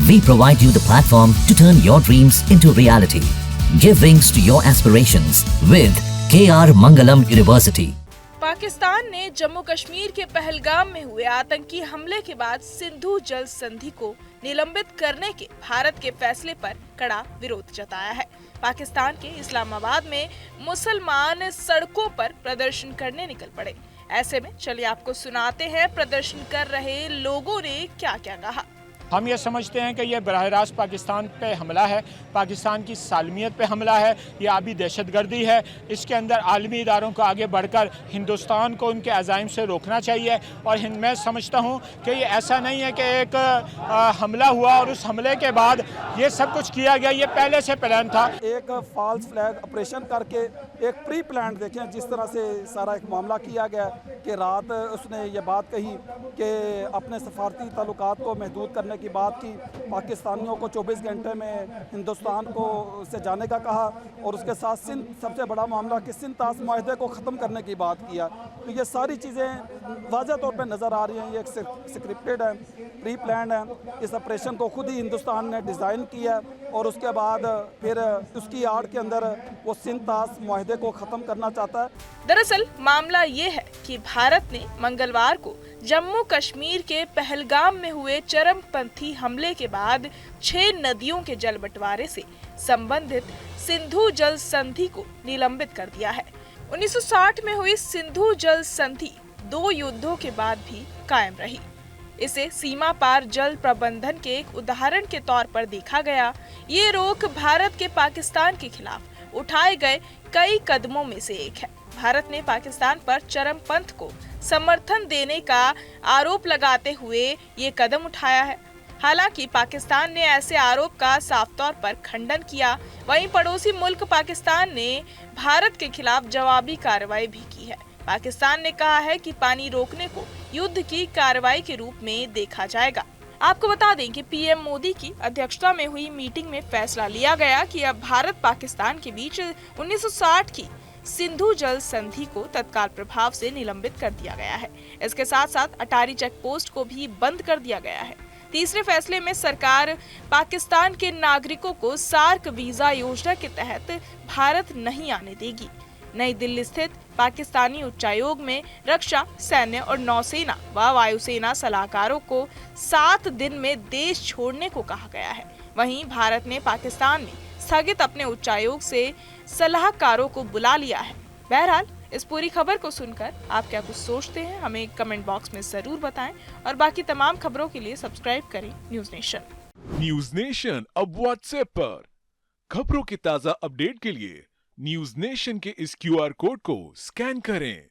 We provide you the platform to turn your dreams into reality. Give wings to your aspirations with KR Mangalam University. Pakistan ने जम्मू कश्मीर के पहलगाम में हुए आतंकी हमले के बाद सिंधु जल संधि को निलंबित करने के भारत के फैसले पर कड़ा विरोध जताया है। पाकिस्तान के इस्लामाबाद में मुसलमान सड़कों पर प्रदर्शन करने निकल पड़े। ऐसे में चलिए आपको सुनाते हैं प्रदर्शन कर रहे लोगों ने क्या क्या कहा। हम ये समझते हैं कि यह बराह रास्त पाकिस्तान पे हमला है, पाकिस्तान की सालमियत पे हमला है, ये आबी दहशतगर्दी है। इसके अंदर आलमी इदारों को आगे बढ़कर हिंदुस्तान को उनके अज़ाइम से रोकना चाहिए। और मैं समझता हूँ कि ये ऐसा नहीं है कि एक हमला हुआ और उस हमले के बाद ये सब कुछ किया गया, ये पहले से प्लान था। एक फॉल्स फ्लैग ऑपरेशन करके एक प्री प्लान देखें जिस तरह से सारा एक मामला किया गया कि रात उसने ये बात कही कि अपने सफारती ताल्लुकात को महदूद करने की बात की, पाकिस्तानियों को 24 घंटे में हिंदुस्तान को से जाने का कहा और उसके साथ सिंध सबसे बड़ा मामला कि सिंध ताश माहदे को ख़त्म करने की बात किया। तो ये सारी चीज़ें वाज़ह तौर पे नज़र आ रही हैं, ये एक स्क्रिप्टेड है, प्री प्लान है। इस ऑपरेशन को खुद ही हिंदुस्तान ने डिज़ाइन किया और उसके बाद फिर उसकी आड़ के अंदर वो सिंध ताश माहदे को ख़त्म करना चाहता है। दरअसल मामला ये है कि भारत ने मंगलवार को जम्मू कश्मीर के पहलगाम में हुए चरमपंथी हमले के बाद 6 नदियों के जल बंटवारे से संबंधित सिंधु जल संधि को निलंबित कर दिया है। 1960 में हुई सिंधु जल संधि 2 युद्धों के बाद भी कायम रही। इसे सीमा पार जल प्रबंधन के एक उदाहरण के तौर पर देखा गया। ये रोक भारत के पाकिस्तान के खिलाफ उठाए गए कई कदमों में से एक है। भारत ने पाकिस्तान पर चरमपंथ को समर्थन देने का आरोप लगाते हुए ये कदम उठाया है। हालांकि पाकिस्तान ने ऐसे आरोप का साफ तौर पर खंडन किया। वहीं पड़ोसी मुल्क पाकिस्तान ने भारत के खिलाफ जवाबी कार्रवाई भी की है। पाकिस्तान ने कहा है कि पानी रोकने को युद्ध की कार्रवाई के रूप में देखा जाएगा। आपको बता दें कि पीएम मोदी की अध्यक्षता में हुई मीटिंग में फैसला लिया गया कि अब भारत पाकिस्तान के बीच 1960 की सिंधु जल संधि को तत्काल प्रभाव से निलंबित कर दिया गया है। इसके साथ साथ अटारी चेक पोस्ट को भी बंद कर दिया गया है। तीसरे फैसले में सरकार पाकिस्तान के नागरिकों को सार्क वीजा योजना के तहत भारत नहीं आने देगी। नई दिल्ली स्थित पाकिस्तानी उच्चायोग में रक्षा, सैन्य और नौसेना व वायुसेना सलाहकारों को 7 दिन में देश छोड़ने को कहा गया है। वहीं भारत ने पाकिस्तान में स्थगित अपने उच्चायोग से सलाहकारों को बुला लिया है। बहरहाल इस पूरी खबर को सुनकर आप क्या कुछ सोचते हैं, हमें कमेंट बॉक्स में जरूर बताएं और बाकी तमाम खबरों के लिए सब्सक्राइब करें न्यूज नेशन। न्यूज नेशन अब व्हाट्सएप पर खबरों की ताजा अपडेट के लिए न्यूज नेशन के इस QR कोड को स्कैन करें।